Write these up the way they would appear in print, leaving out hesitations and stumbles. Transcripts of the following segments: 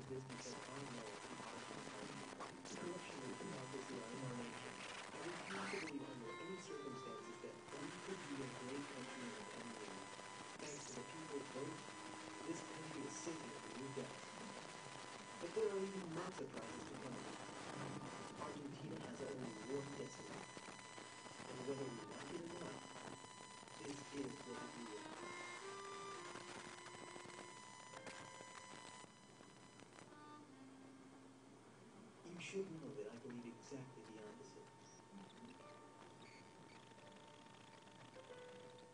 of this because I know the Argentine people. Corruption and hypocrisy are in our nature. I refuse to believe under any circumstances that we could be a great country in the coming years. Thanks to the people's vote, this country is sinking into new depths. But there are even more surprises to come. Argentina has only one destiny. And whether we like it or not, this is what it is. You should know that I believe exactly the opposite.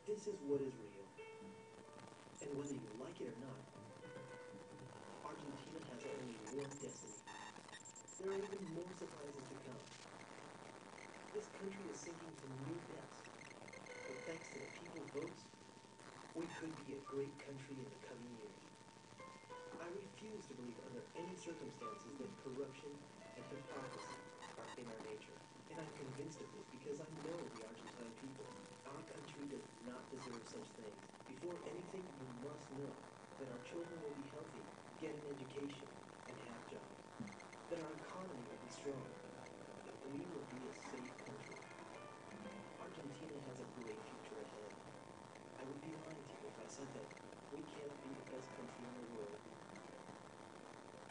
This is what is real. And whether you like it or not, Argentina has only one destiny. There are even more surprises to come. This country is sinking to new depths. But thanks to the people's votes, we could be a great country in the coming years. I refuse to believe under any circumstances that corruption and hypocrisy are in our nature. And I'm convinced of this because I know the Argentine people. Our country does not deserve such things. Before anything, you must know that our children will be healthy, get an education, and have jobs. That our economy will be strong. That we will be a safe country. Argentina has a great future ahead. I would be lying to you if I said that we can't be the best country in the world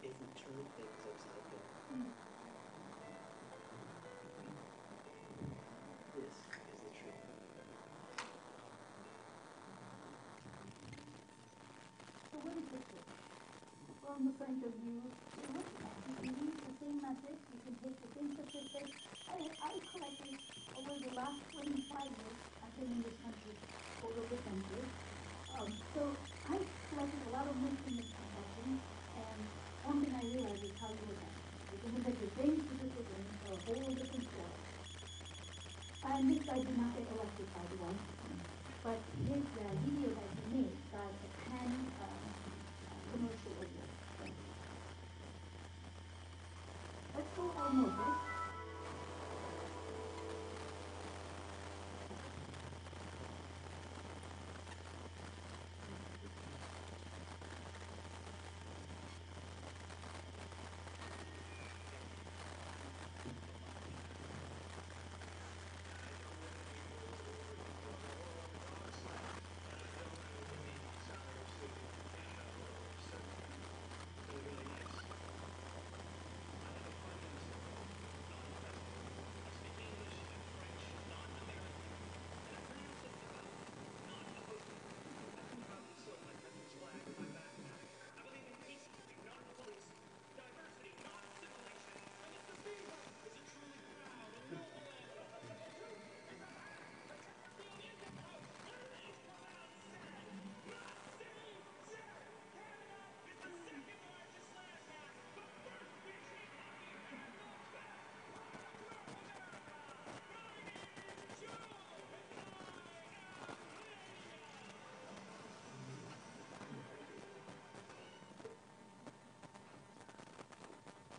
if we turn things upside down. This is the truth. So what is the truth? From the point of view, you can read the same message, you can take the same statistics. I collected over the last 25 years, I've been in this country for over 10 years. So I collected a lot of Muslim information, and one thing I realized is how you look at it. You can look at the same statistics in a whole different story. And this guy did not get elected, by the way, but his video that he made got a 10 commercial award. Let's go on Moses.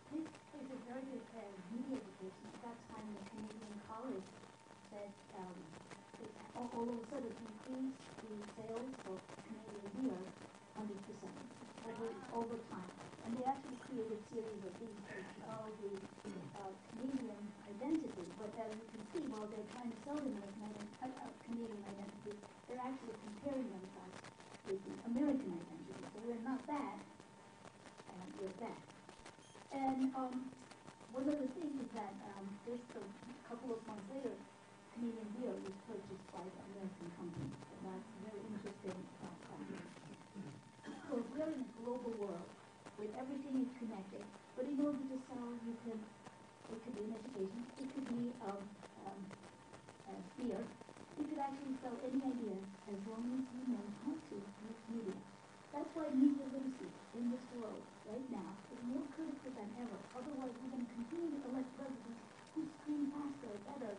This is a very good media education. At that time, the Canadian College said all of a sudden increased the sales of Canadian beer 100% over time. And they actually created a series of these to show the Canadian identity. But as you can see, while they're trying to sell them as Canadian identity, they're actually comparing themselves with the American identity. So we're not that, and we're that. And one of the things is that just a couple of months later, Canadian beer was purchased by the American company. So that's a very interesting combination. So we're in a global world where everything is connected. But in order to sell, it could be an education, it could be beer. You could actually sell any idea as long as you know how to use media. That's why media literacy in this world right now is more critical than ever. Otherwise, we're going to continue to elect presidents who scream faster, better,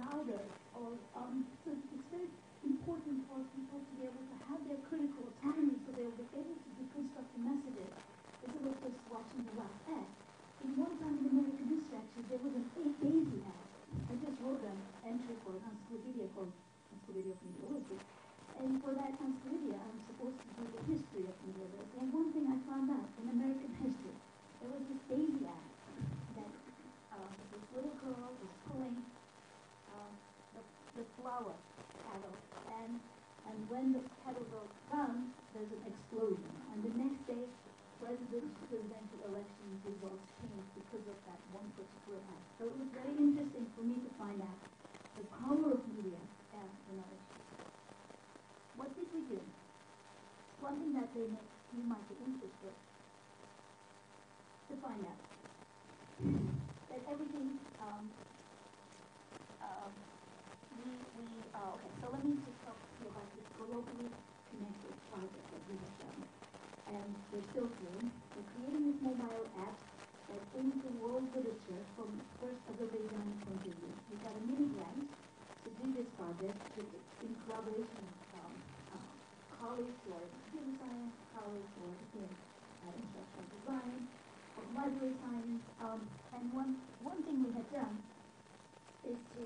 louder. So it's very important for people to be able to have their critical autonomy so they'll be able to deconstruct the messages instead of just watching the last ad. In one time in American history, actually, there was an 8 Daisy ad. I just wrote an entry for an encyclopedia called Encyclopedia of Media Literacy. And for that encyclopedia, I'm supposed to do the history of media literacy. And one thing I found out in American history power cattle, and when the cattle go down, there's an explosion. And the next day, presidential election results changed because of that one particular act. So it was very interesting for me to find out the power of media in our issues. What did we do? One thing that you might be interested to find out that everything okay, so let me just talk to you about this globally connected project that we have done. And we're still doing. We're creating this mobile app that brings the world literature from first Azerbaijani point of view. We got a mini grant to do this project in collaboration with colleagues who are in computer science, colleagues who are in instructional design, or library science. And one thing we have done is to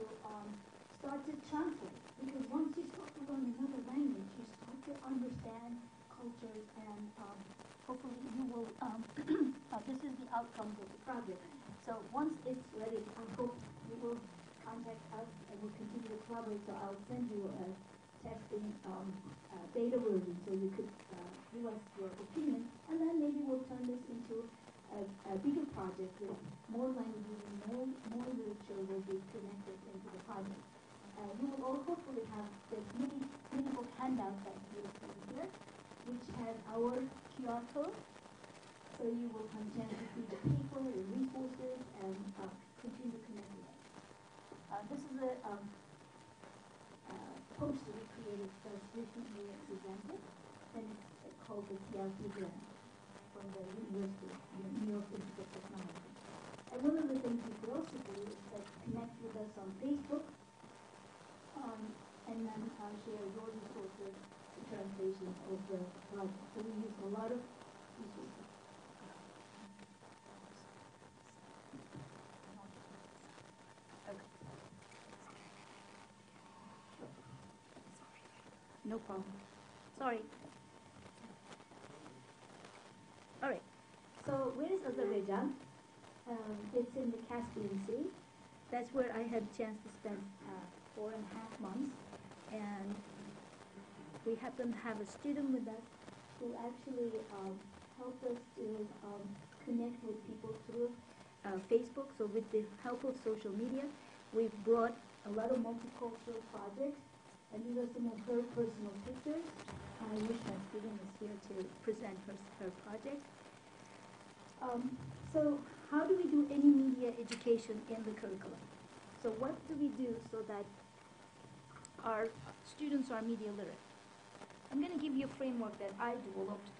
start to translate, because once you start to learn another language, you start to understand cultures, and hopefully you will, this is the outcome of the project. So once it's ready, I hope you will contact us and we'll continue to collaborate. So I'll send you a testing beta version so you could give us your opinion, and then maybe we'll turn this into a bigger project with more languages and more literature will be connected into the project. You will all hopefully have this mini book handout that you will see here, which has our QR code, so you will have a chance to see the paper and resources and continue to connect with us. This is a poster we created just recently presented, and it's called the TLC grant from the University of New York Institute of Technology. And one of the things you could also do is connect with us on Facebook, and then share your resources, the translations of the project. So we use a lot of resources. Okay. No problem. Sorry. All right. So where is Azerbaijan? It's in the Caspian Sea. That's where I had a chance to spend 4.5 months. And we happen to have a student with us who actually helped us to connect with people through Facebook. So with the help of social media, we've brought a lot of multicultural projects, and these are some of her personal pictures. I wish my student was here to present her project. So how do we do any media education in the curriculum? So what do we do so that our students are media literate? I'm going to give you a framework that I developed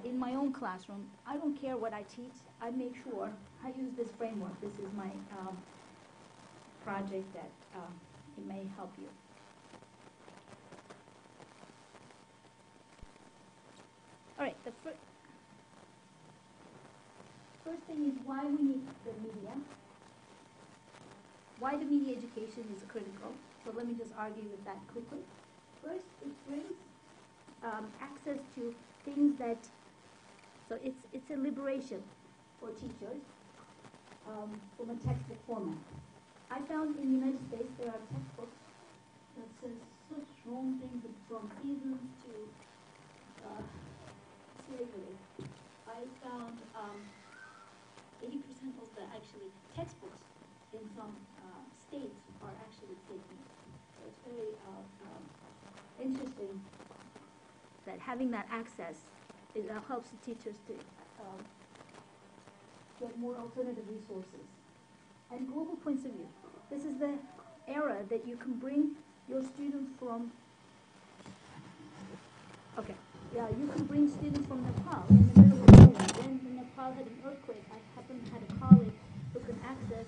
in my own classroom. I don't care what I teach. I make sure I use this framework. This is my project that it may help you. All right, the first thing is why we need the media. Why the media education is critical. So let me just argue with that quickly. First, it brings access to things that, so it's a liberation for teachers from a textbook format. I found in the United States there are textbooks that says such wrong things from seasons to slavery. I found 80% of the actually textbooks in some states are actually fake news. So it's very interesting that having that access helps the teachers to get more alternative resources. And global points of view. This is the era that you can bring your students from, okay, yeah, you can bring students from Nepal in the middle of nowhere. When Nepal had an earthquake, I happened to have a colleague who could access.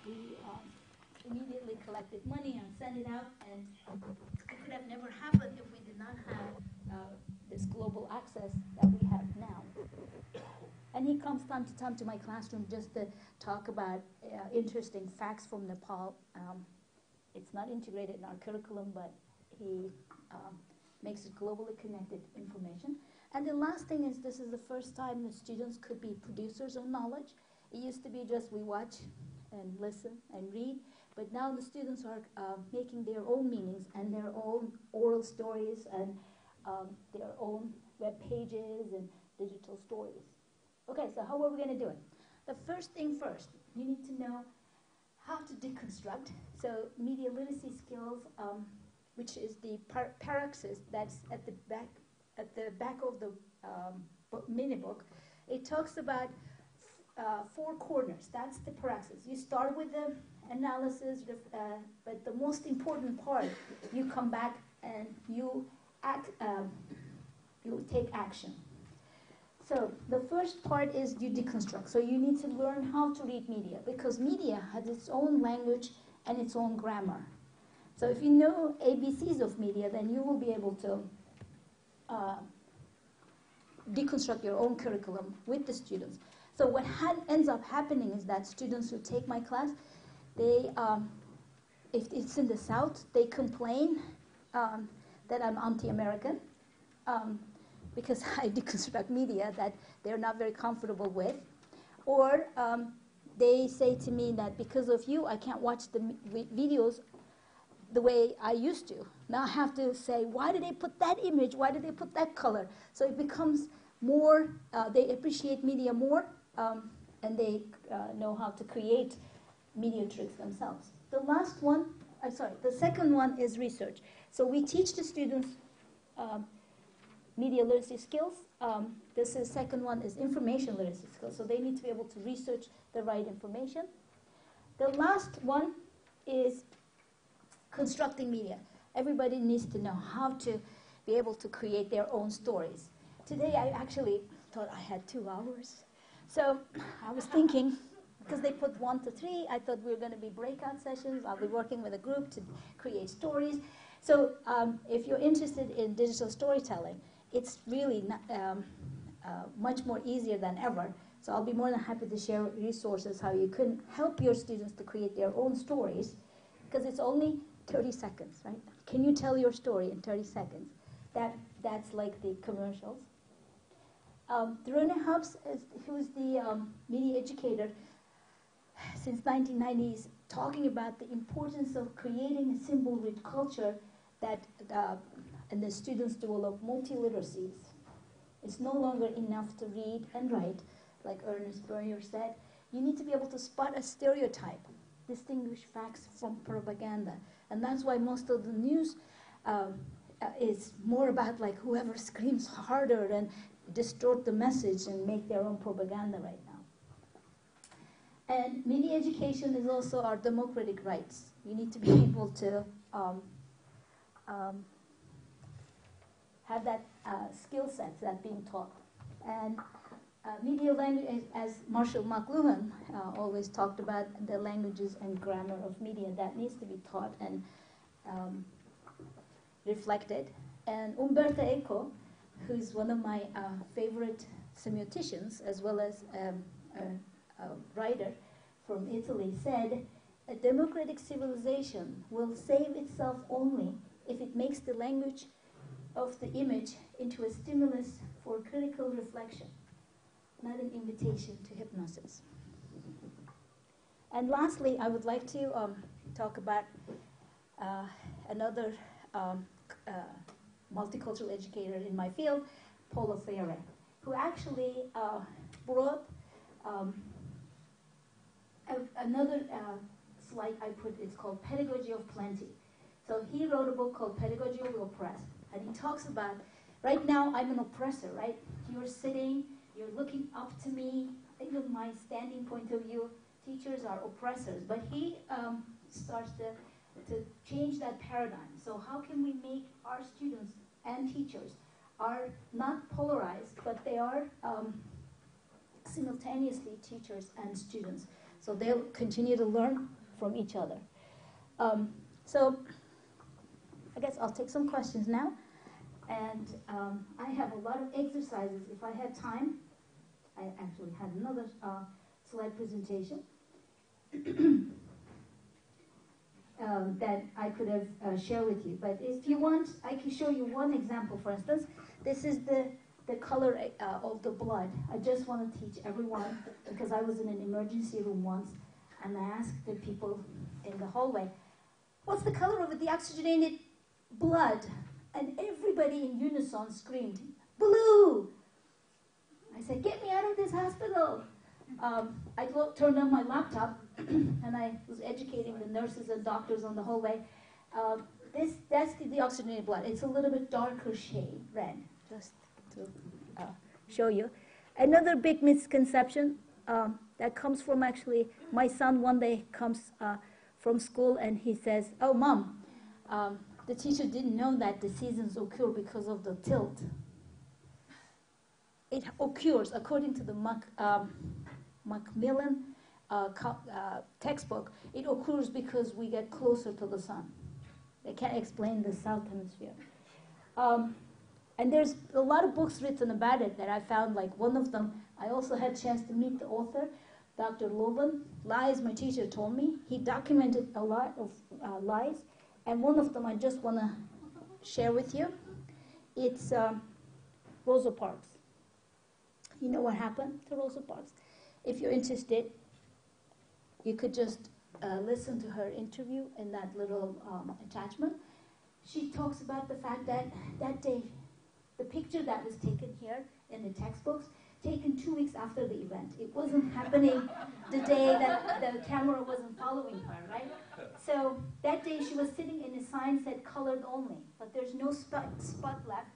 We immediately collected money and sent it out, and it could have never happened if we did not have this global access that we have now. And he comes time to time to my classroom just to talk about interesting facts from Nepal. It's not integrated in our curriculum, but he makes it globally connected information. And the last thing is, this is the first time that students could be producers of knowledge. It used to be just we watch and listen and read, But now the students are making their own meanings and their own oral stories and their own web pages and digital stories. Okay, so how are we going to do it? The first thing first, you need to know how to deconstruct. So media literacy skills, which is the paraxis that's at the back of the mini book. It talks about 4 corners. That's the paraxis. You start with the analysis, but the most important part, you come back and you take action. So the first part is you deconstruct. So you need to learn how to read media, because media has its own language and its own grammar. So if you know ABCs of media, then you will be able to deconstruct your own curriculum with the students. So what ends up happening is that students who take my class, they, if it's in the South, they complain that I'm anti-American because I deconstruct media that they're not very comfortable with. Or they say to me that because of you, I can't watch the videos the way I used to. Now I have to say, why did they put that image? Why did they put that color? So it becomes more, they appreciate media more, and they know how to create media tricks themselves. The second one is research. So we teach the students media literacy skills. Second one is information literacy skills. So they need to be able to research the right information. The last one is constructing media. Everybody needs to know how to be able to create their own stories. Today I actually thought I had 2 hours. So I was thinking, because they put 1 to 3, I thought we were going to be breakout sessions. I'll be working with a group to create stories. So if you're interested in digital storytelling, it's really much more easier than ever. So I'll be more than happy to share resources how you can help your students to create their own stories, because it's only 30 seconds, right? Can you tell your story in 30 seconds? That's like the commercials. Rune Hubs, who's the media educator since 1990s, talking about the importance of creating a symbol-rich culture and the students develop multiliteracies. It's no longer enough to read and write, like Ernest Bernier said. You need to be able to spot a stereotype, distinguish facts from propaganda. And that's why most of the news is more about like whoever screams harder and distort the message and make their own propaganda right now. And media education is also our democratic rights. You need to be able to have that skill set that being taught. And media language, as Marshall McLuhan always talked about, the languages and grammar of media that needs to be taught and reflected. And Umberto Eco, who's one of my favorite semioticians, as well as a writer from Italy, said, "A democratic civilization will save itself only if it makes the language of the image into a stimulus for critical reflection, not an invitation to hypnosis." And lastly, I would like to talk about another multicultural educator in my field, Paulo Freire, who actually brought another slide I put. It's called Pedagogy of Plenty. So he wrote a book called Pedagogy of the Oppressed, and he talks about, right now I'm an oppressor, right? You're sitting, you're looking up to me. In my standing point of view, teachers are oppressors. But he starts to change that paradigm. So how can we make our students and teachers are not polarized, but they are simultaneously teachers and students. So they'll continue to learn from each other. So I guess I'll take some questions now. And I have a lot of exercises. If I had time, I actually had another slide presentation that I could have shared with you. But if you want, I can show you one example. For instance, this is the color of the blood. I just want to teach everyone, because I was in an emergency room once, And I asked the people in the hallway, what's the color of the oxygenated blood? And everybody in unison screamed, blue! I said, get me out of this hospital. I turned on my laptop and I was educating the nurses and doctors on the hallway. That's the oxygenated blood. It's a little bit darker shade, red, just to show you. Another big misconception that comes from actually, my son one day comes from school and he says, oh, Mom, the teacher didn't know that the seasons occur because of the tilt. It occurs, according to the Macmillan textbook, it occurs because we get closer to the sun. They can't explain the south hemisphere. And there's a lot of books written about it that I found, like one of them, I also had a chance to meet the author, Dr. Loban. Lies, my teacher told me. He documented a lot of lies, and one of them I just want to share with you. It's Rosa Parks. You know what happened to Rosa Parks? If you're interested, you could just listen to her interview in that little attachment. She talks about the fact that that day, the picture that was taken here in the textbooks, taken 2 weeks after the event. It wasn't happening the day that the camera wasn't following her, right? So that day she was sitting in a sign said colored only, but there's no spot left.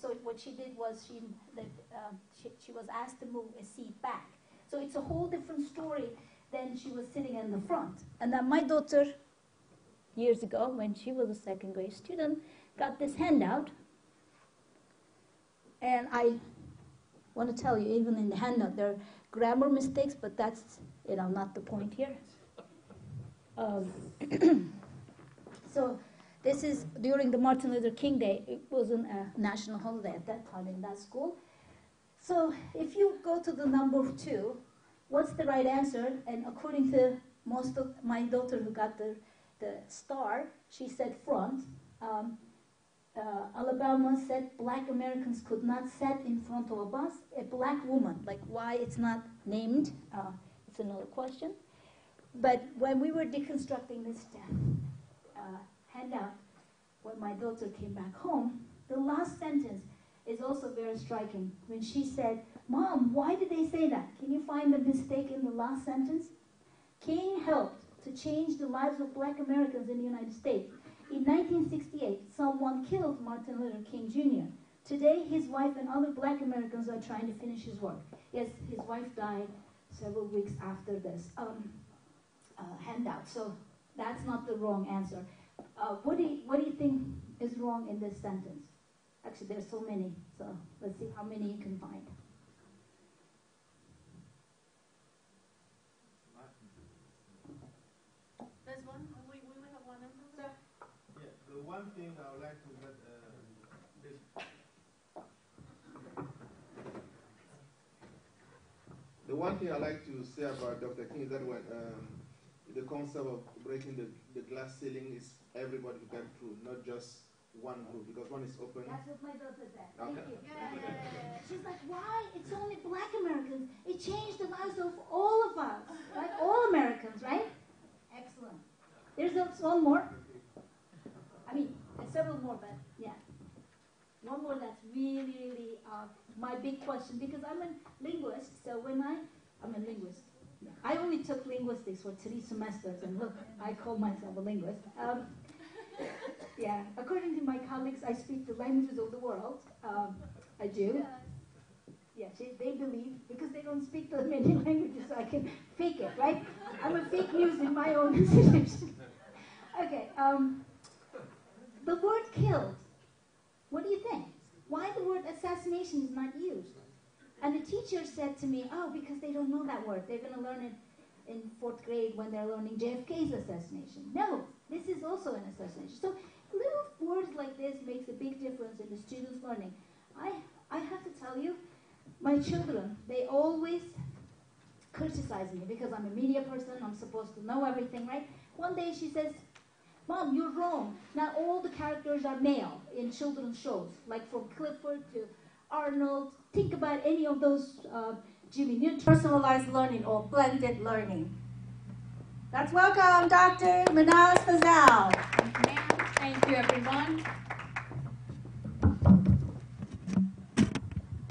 So what she did was she was asked to move a seat back. So it's a whole different story than she was sitting in the front. And then my daughter, years ago, when she was a second grade student, got this handout. And I want to tell you, even in the handout, there are grammar mistakes, but that's not the point here. So this is during the Martin Luther King Day. It wasn't a national holiday at that time in that school. So if you go to the number 2, what's the right answer? And according to most of my daughter who got the star, she said front. Alabama said black Americans could not sit in front of a bus. A black woman, like why it's not named, it's another question. But when we were deconstructing this handout, when my daughter came back home, the last sentence is also very striking. When she said, Mom, why did they say that? Can you find the mistake in the last sentence? King helped to change the lives of black Americans in the United States. In 1968, someone killed Martin Luther King Jr. Today, his wife and other black Americans are trying to finish his work. Yes, his wife died several weeks after this handout, so that's not the wrong answer. What do you think is wrong in this sentence? Actually, there's so many, so let's see how many you can find. There's one. We have one answer. Yeah, the one thing I would like to the one thing I like to say about Dr. King is that when the concept of breaking the glass ceiling is everybody who can through, not just one group, because one is open. That's what my daughter said. Okay. Thank you. Yeah. She's like, why? It's only black Americans. It changed the lives of all of us, right? All Americans, right? Excellent. There's one more. I mean, there's several more, but yeah. One more that's really, really my big question, because I'm a linguist, so when I'm a linguist. I only took linguistics for 3 semesters, and look, I call myself a linguist. Yeah, according to my colleagues, I speak the languages of the world. I do. Yeah, they believe, because they don't speak the many languages, so I can fake it, right? I'm a fake news in my own institution. Okay, the word killed. What do you think? Why the word assassination is not used? And the teacher said to me, oh, because they don't know that word. They're going to learn it in 4th grade when they're learning JFK's assassination. No, this is also an assassination. So little words like this makes a big difference in the students' learning. I have to tell you, my children, they always criticize me because I'm a media person, I'm supposed to know everything, right? One day she says, Mom, you're wrong. Not all the characters are male in children's shows, like from Clifford to Arnold. Think about any of those Jimmy Neutron. Personalized learning or blended learning. Let's welcome Dr. Manal Fazal. Thank you, everyone.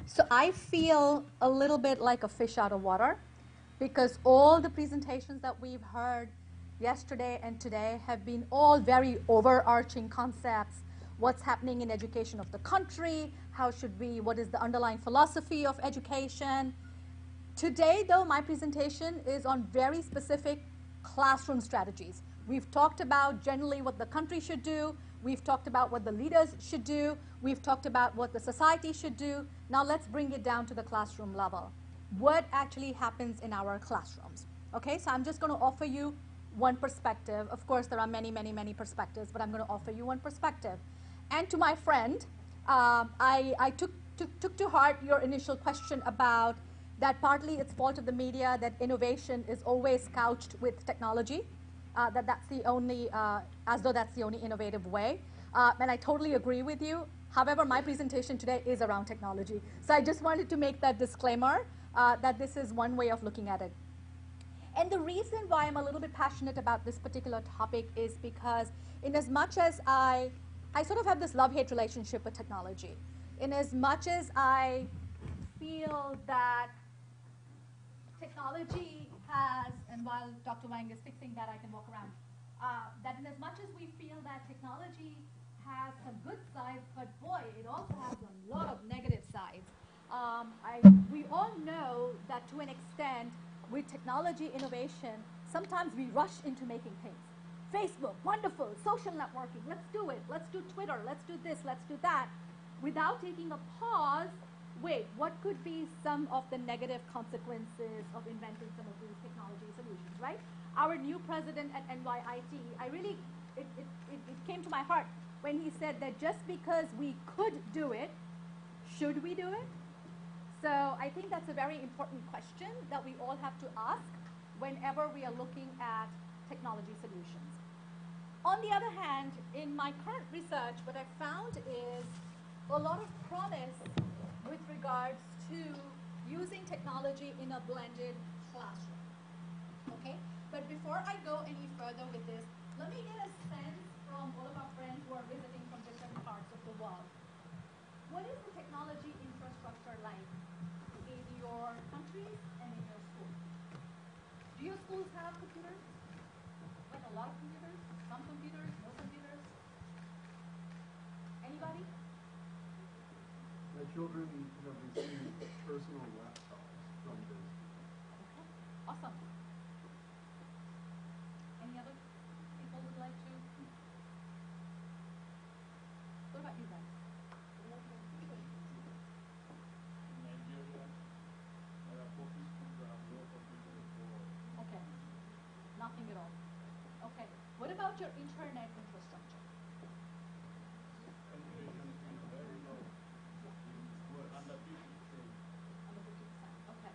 So I feel a little bit like a fish out of water because all the presentations that we've heard yesterday and today have been all very overarching concepts. What's happening in education of the country? How should we, what is the underlying philosophy of education? Today, though, my presentation is on very specific classroom strategies. We've talked about generally what the country should do. We've talked about what the leaders should do. We've talked about what the society should do. Now let's bring it down to the classroom level. What actually happens in our classrooms? Okay, so I'm just going to offer you one perspective. Of course, there are many, many, many perspectives, but I'm going to offer you one perspective. And to my friend, I took to heart your initial question about that partly it's fault of the media, that innovation is always couched with technology, that's the only, as though that's the only innovative way. And I totally agree with you. However, my presentation today is around technology. So I just wanted to make that disclaimer that this is one way of looking at it. And the reason why I'm a little bit passionate about this particular topic is because in as much as I sort of have this love-hate relationship with technology, in as much as I feel that technology has, and while Dr. Wang is fixing that, I can walk around, that in as much as we feel that technology has some good sides, but boy, it also has a lot of negative sides. We all know that to an extent, with technology innovation, sometimes we rush into making things. Facebook, wonderful, social networking, let's do it, let's do Twitter, let's do this, let's do that, without taking a pause. Wait, what could be some of the negative consequences of inventing some of these technology solutions, right? Our new president at NYIT, it came to my heart when he said that just because we could do it, should we do it? So I think that's a very important question that we all have to ask whenever we are looking at technology solutions. On the other hand, in my current research, what I found is a lot of promise with regards to using technology in a blended classroom. Okay? But before I go any further with this, let me get a sense from all of our friends who are visiting from different parts of the world. What is the technology infrastructure like in your countries and in your schools? Do your schools have computers? Like a lot of computers? Some computers? No computers? Anybody? My children have received personal laptops from business. Okay, awesome. Any other people who'd like to? What about you guys? In Nigeria, there are public schools that have no computers for. Okay, nothing at all. Okay, what about your internet infrastructure? Education is very low. We're under 50%. Under 50%. Okay.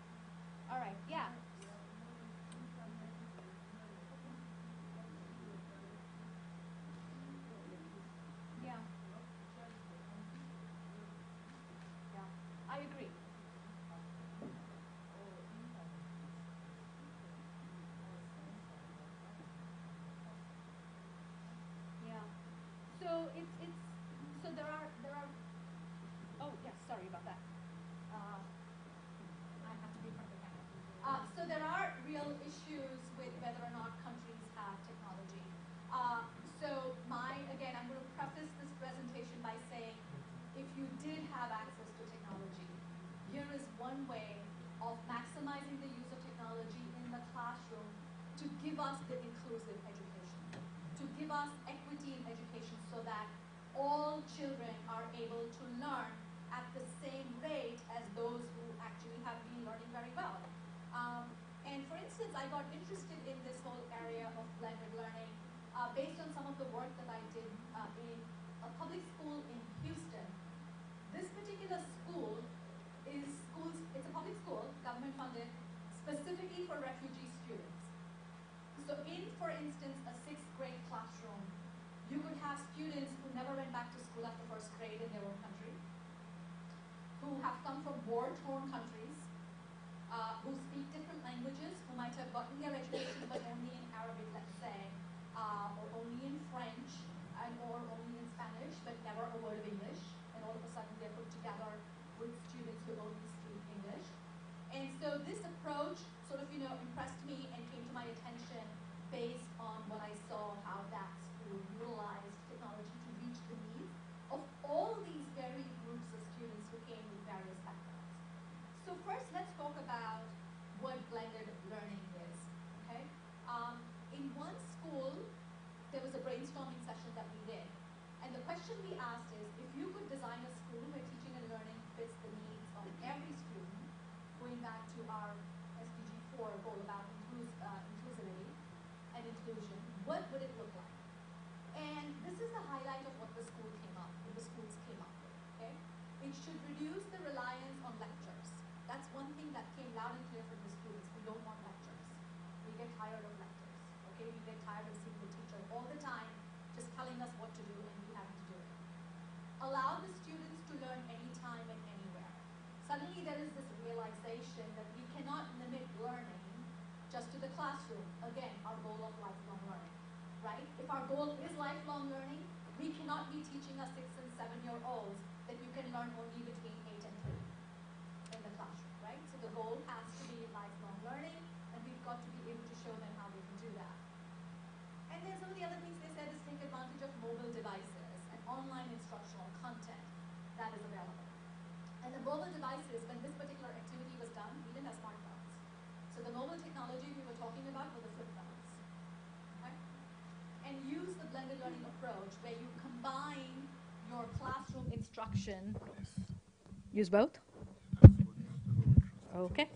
All right. Yeah. Yeah. Yeah. I agree. Yeah. So so there are oh yes, sorry about that. I have to be in front of the camera. So there are real issues with whether or not countries have technology. So again, I'm going to preface this presentation by saying, if you did have access to technology, here is one way of maximizing the use of technology in the classroom to give us the inclusive education, to give us equity in education so that all children are able to learn at the same rate as those who actually have been learning very well. And for instance, I got interested in this whole area of blended learning based on some of the work that I did in a public school in Houston. This particular school it's a public school, government funded, specifically for refugee students. So in, for instance, a 6th grade classroom, you could have students who never went back to school after 1st grade in their own country, who have come from war-torn countries, who speak different languages, who might have gotten their education but only in Arabic, let's say, or only in French, and or only in Spanish, but never a word of English, and all of a sudden they're put together with students who only speak English. And so this approach sort of, impressed me and came to my attention based on what I saw how that school utilized technology to reach the needs of all these varied groups of students who came with various backgrounds. So first, let's talk about what blended learning is, okay? In one school, there was a brainstorming session that we did. And the question we asked is, if you could design a school where teaching and learning fits the needs of every student, going back to our SDG-4 goal about inclusivity and inclusion, what would it look like? And this is the highlight of what the schools came up with, okay? It should reduce the reliance on lectures. That's one thing that came loud and clear from the students. We don't want lectures. We get tired of lectures, okay? We get tired of seeing the teacher all the time just telling us what to do and we having to do it. Allow the students to learn anytime and anywhere. Suddenly there is this realization that we cannot limit learning just to the classroom. Again, our goal of lifelong learning, right? If our goal is lifelong learning, we cannot be teaching our 6 and 7-year-olds that you can learn only between 8 and 3 in the classroom, right? So the goal has to be lifelong learning, and we've got to be able to show them how they can do that. And then some of the other things they said is take advantage of mobile devices and online instructional content that is available. And the mobile devices, when this particular activity was done, we didn't have smartphones. So the mobile technology we were talking about were the flip phones. Okay? And use the blended learning approach where you combine your classroom instruction. Use both? Okay.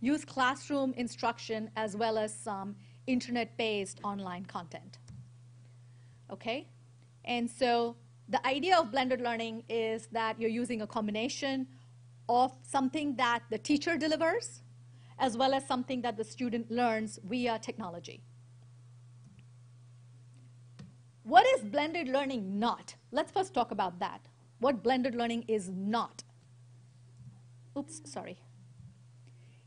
Use classroom instruction as well as some internet-based online content. Okay? And so the idea of blended learning is that you're using a combination of something that the teacher delivers as well as something that the student learns via technology. What is blended learning not? Let's first talk about that. What blended learning is not. Oops, sorry.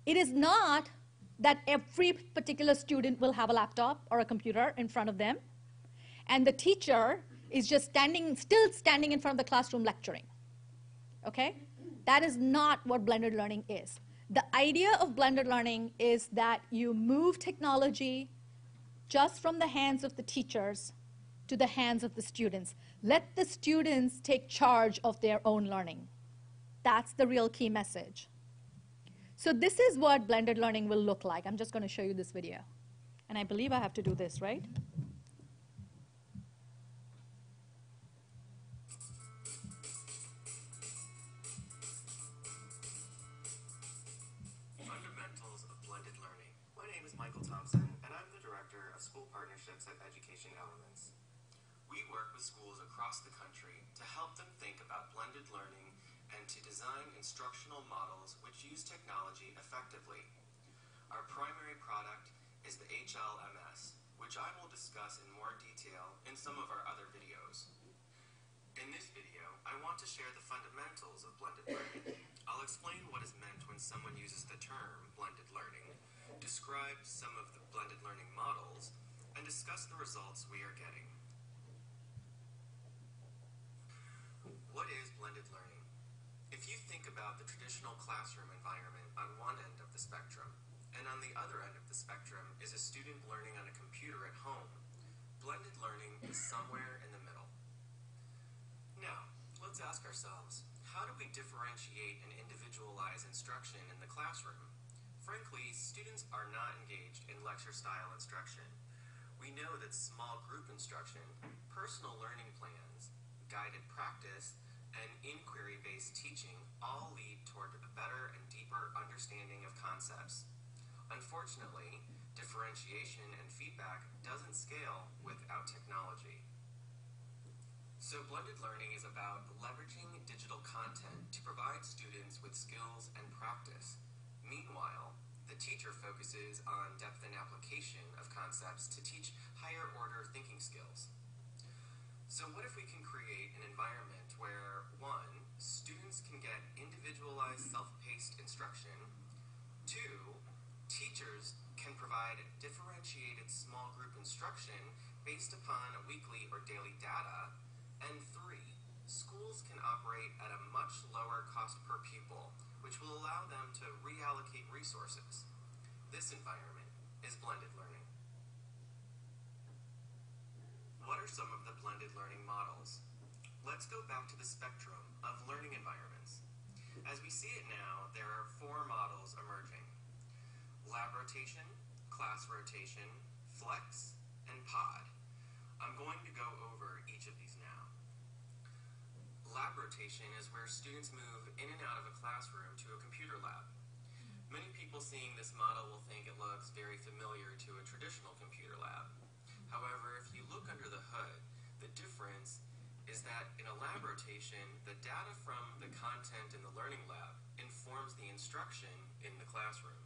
It is not that every particular student will have a laptop or a computer in front of them, and the teacher is just still standing in front of the classroom lecturing. Okay? That is not what blended learning is. The idea of blended learning is that you move technology just from the hands of the teachers to the hands of the students. Let the students take charge of their own learning. That's the real key message. So this is what blended learning will look like. I'm just going to show you this video. And I believe I have to do this, right? Fundamentals of blended learning. My name is Michael Thompson, and I'm the Director of School Partnerships at Education Elements. We work with schools across the country to help them think about blended learning and to design instructional models which use technology effectively. Our primary product is the HLMS, which I will discuss in more detail in some of our other videos. In this video, I want to share the fundamentals of blended learning. I'll explain what is meant when someone uses the term blended learning, describe some of the blended learning models, and discuss the results we are getting. What is blended learning? If you think about the traditional classroom environment on one end of the spectrum, and on the other end of the spectrum is a student learning on a computer at home, blended learning is somewhere in the middle. Now, let's ask ourselves, how do we differentiate and individualize instruction in the classroom? Frankly, students are not engaged in lecture-style instruction. We know that small group instruction, personal learning plans, guided practice, and inquiry-based teaching all lead toward a better and deeper understanding of concepts. Unfortunately, differentiation and feedback doesn't scale without technology. So blended learning is about leveraging digital content to provide students with skills and practice. Meanwhile, the teacher focuses on depth and application of concepts to teach higher order thinking skills. So what if we can create an environment where, 1, students can get individualized self-paced instruction, 2, teachers can provide differentiated small group instruction based upon weekly or daily data. And 3, schools can operate at a much lower cost per pupil, which will allow them to reallocate resources. This environment is blended learning. What are some of the blended learning models? Let's go back to the spectrum of learning environments. As we see it now, there are 4 models emerging: lab rotation, class rotation, flex, and pod. I'm going to go over each of these now. Lab rotation is where students move in and out of a classroom to a computer lab. Many people seeing this model will think it looks very familiar to a traditional computer lab. However, if you look under the hood, the difference is that in a lab rotation, the data from the content in the learning lab informs the instruction in the classroom.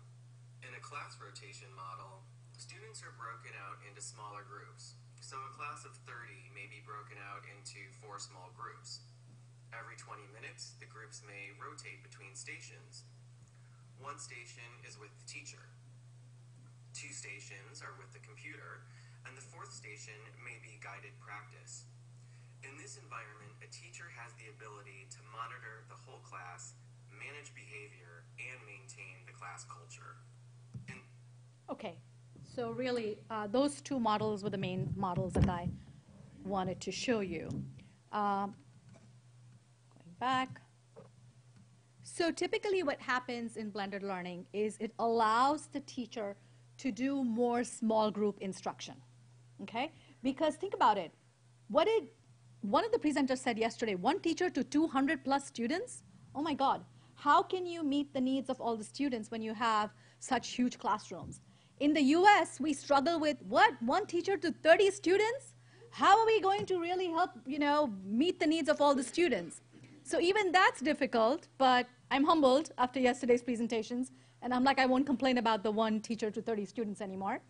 In a class rotation model, students are broken out into smaller groups. So a class of 30 may be broken out into 4 small groups. Every 20 minutes, the groups may rotate between stations. 1 station is with the teacher. 2 stations are with the computer, and the 4th station may be guided practice. In this environment, a teacher has the ability to monitor the whole class, manage behavior, and maintain the class culture. Okay, so really, those 2 models were the main models that I wanted to show you. Going back. So typically what happens in blended learning is it allows the teacher to do more small group instruction, okay? Because think about it. What did one of the presenters said yesterday, 1 teacher to 200 plus students? Oh my God, how can you meet the needs of all the students when you have such huge classrooms? In the US, we struggle with what? 1 teacher to 30 students? How are we going to really help, meet the needs of all the students? So even that's difficult, but I'm humbled after yesterday's presentations, and I'm like, I won't complain about the 1 teacher to 30 students anymore.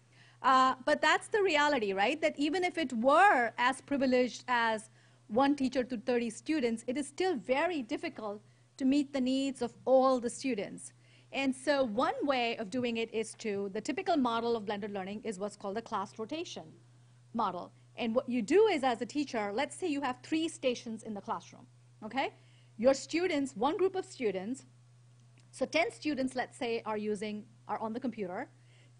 But that's the reality, right? That even if it were as privileged as 1 teacher to 30 students, it is still very difficult to meet the needs of all the students. And so one way of doing it is the typical model of blended learning is what's called a class rotation model. And what you do is, as a teacher, let's say you have 3 stations in the classroom, okay? Your students, 1 group of students, so 10 students, let's say, are on the computer.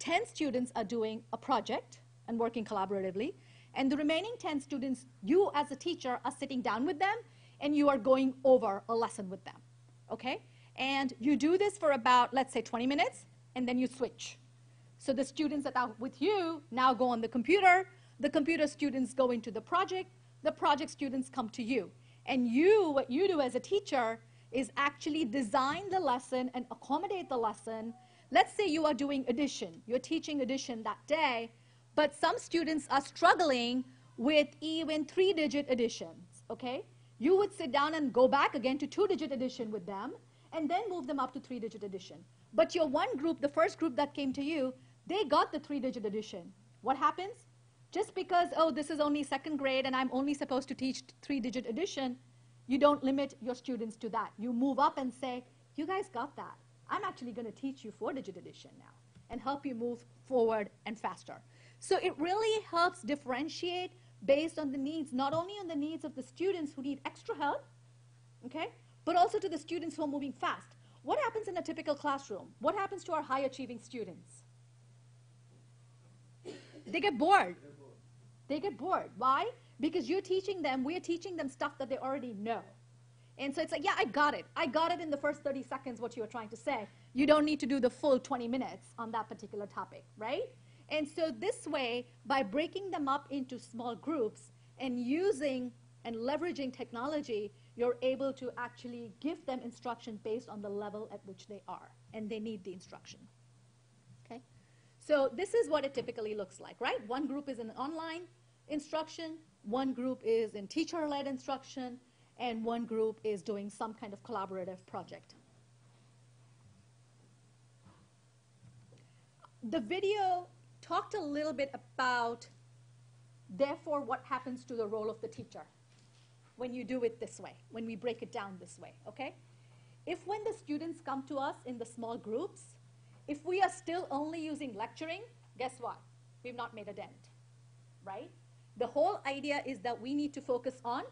10 students are doing a project and working collaboratively. And the remaining 10 students, you as a teacher are sitting down with them, and you are going over a lesson with them, okay? And you do this for about, let's say, 20 minutes, and then you switch. So the students that are with you now go on the computer students go into the project students come to you. And what you do as a teacher is actually design the lesson and accommodate the lesson. Let's say you are doing addition. You're teaching addition that day, but some students are struggling with even 3-digit additions, okay? You would sit down and go back again to 2-digit addition with them, and then move them up to 3-digit addition. But your 1 group, the first group that came to you, they got the 3-digit addition. What happens? Just because, oh, this is only 2nd grade and I'm only supposed to teach 3-digit addition, you don't limit your students to that. You move up and say, you guys got that. I'm actually going to teach you 4-digit addition now and help you move forward and faster. So it really helps differentiate based on the needs, not only on the needs of the students who need extra help, okay, but also to the students who are moving fast. What happens in a typical classroom? What happens to our high-achieving students? They get bored. They get bored. Why? Because we're teaching them stuff that they already know. And so it's like, yeah, I got it. I got it in the first 30 seconds what you were trying to say. You don't need to do the full 20 minutes on that particular topic, right? And so this way, by breaking them up into small groups and using and leveraging technology, you're able to actually give them instruction based on the level at which they are, and they need the instruction. Okay? So this is what it typically looks like, right? 1 group is in online instruction, 1 group is in teacher-led instruction, and 1 group is doing some kind of collaborative project. The video talked a little bit about, therefore, what happens to the role of the teacher when you do it this way, when we break it down this way, okay? If when the students come to us in the small groups, If we are still only using lecturing, guess what? We've not made a dent, right? The whole idea is that we need to focus on,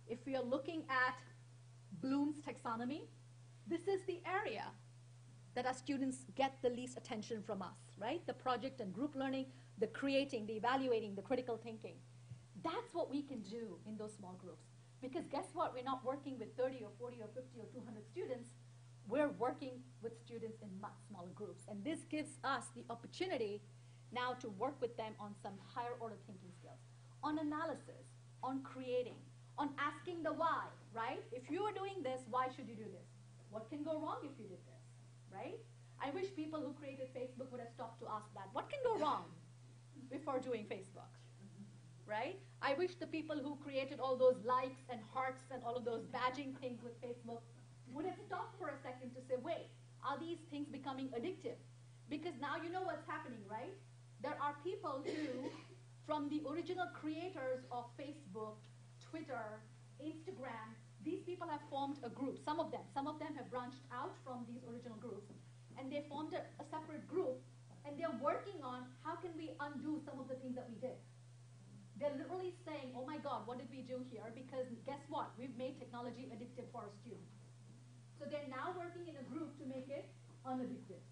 if we are looking at Bloom's taxonomy, this is the area that our students get the least attention from us, right? The project and group learning, the creating, the evaluating, the critical thinking. That's what we can do in those small groups. Because guess what? We're not working with 30 or 40 or 50 or 200 students. We're working with students in much smaller groups. And this gives us the opportunity now to work with them on some higher order thinking skills, on analysis, on creating, on asking the why, right? If you are doing this, why should you do this? What can go wrong if you did this, right? I wish people who created Facebook would have stopped to ask that. What can go wrong before doing Facebook, right? I wish the people who created all those likes and hearts and all of those badging things with Facebook would have stopped for a second to say, wait, are these things becoming addictive? Because now you know what's happening, right? There are people who, from the original creators of Facebook, Twitter, Instagram, these people have formed a group, some of them have branched out from these original groups, and they formed a separate group, and they're working on how can we undo some of the things that we did. They're literally saying, oh my God, what did we do here? Because guess what? We've made technology addictive for our students. So they're now working in a group to make it unaddictive.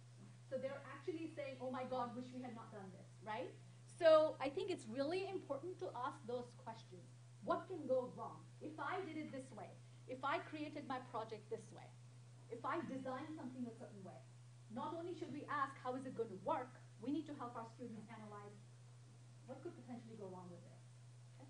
So they're actually saying, oh my God, wish we had not done this, right? So I think it's really important to ask those questions. What can go wrong? If I did it this way, if I created my project this way, if I designed something a certain way, not only should we ask how is it going to work, we need to help our students analyze what could potentially go wrong with this. Okay?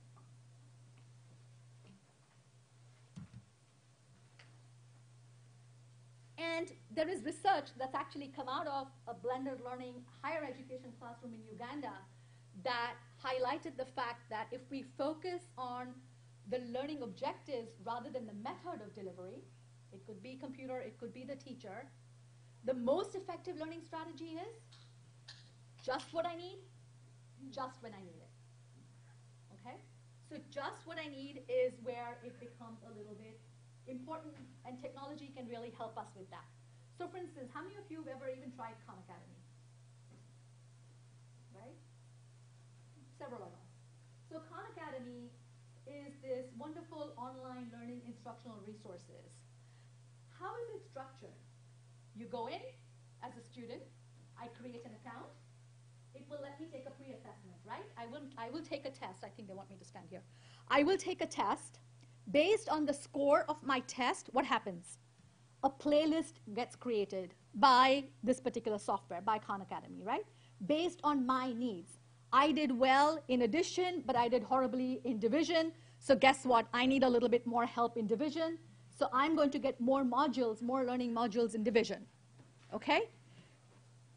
And there is research that's actually come out of a blended learning higher education classroom in Uganda that highlighted the fact that if we focus on the learning objectives rather than the method of delivery, it could be computer, it could be the teacher, the most effective learning strategy is just what I need, just when I need it. Okay? So just what I need is where it becomes a little bit important, and technology can really help us with that. So for instance, how many of you have ever even tried Khan Academy? Right? Several of us. So Khan Academy is this wonderful online learning instructional resources. How is it structured? You go in as a student, I create an account, it will let me take a pre-assessment, right? I will take a test. I think they want me to stand here. I will take a test. Based on the score of my test, what happens? A playlist gets created by this particular software, by Khan Academy, right? Based on my needs. I did well in addition, but I did horribly in division. So guess what? I need a little bit more help in division. So I'm going to get more modules, more learning modules in division. Okay?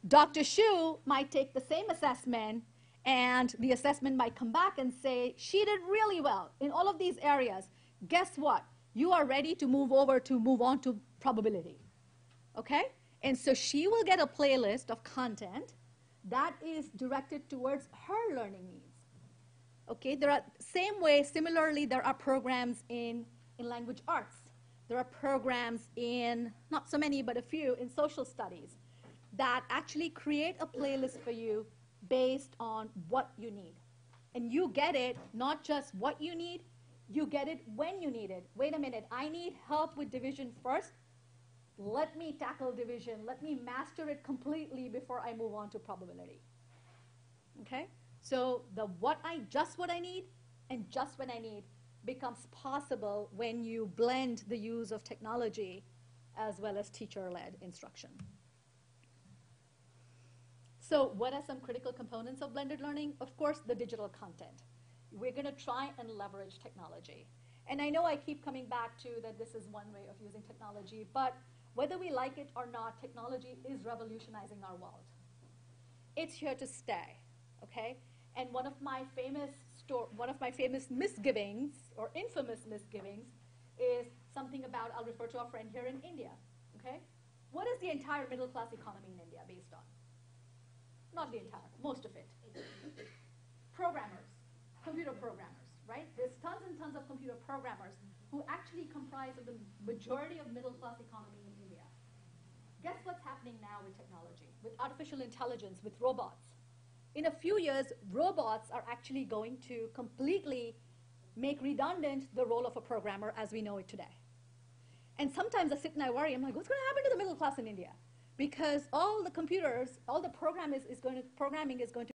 Dr. Shu might take the same assessment, and the assessment might come back and say, she did really well in all of these areas. Guess what? You are ready to move on to probability. Okay? And so she will get a playlist of content that is directed towards her learning needs. Okay? Similarly, there are programs in language arts. There are programs in, not so many, but a few, in social studies that actually create a playlist for you based on what you need. And you get it, not just what you need, you get it when you need it. Wait a minute, I need help with division first. Let me tackle division. Let me master it completely before I move on to probability. Okay? So the just what I need and just when I need becomes possible when you blend the use of technology as well as teacher-led instruction. So what are some critical components of blended learning? Of course, the digital content. We're going to try and leverage technology. And I know I keep coming back to that this is one way of using technology, but whether we like it or not, technology is revolutionizing our world. It's here to stay, okay? And one of my famous misgivings, or infamous misgivings, is something about, I'll refer to our friend here in India, okay? What is the entire middle class economy in India based on? Not the entire, most of it. Programmers, computer programmers, right? There's tons and tons of computer programmers who actually comprise of the majority of middle class economy in India. Guess what's happening happening now with technology, with artificial intelligence, with robots. In a few years, robots are actually going to completely make redundant the role of a programmer as we know it today. And sometimes I sit and I worry, I'm like, what's going to happen to the middle class in India? Because all the computers, all the programming is going to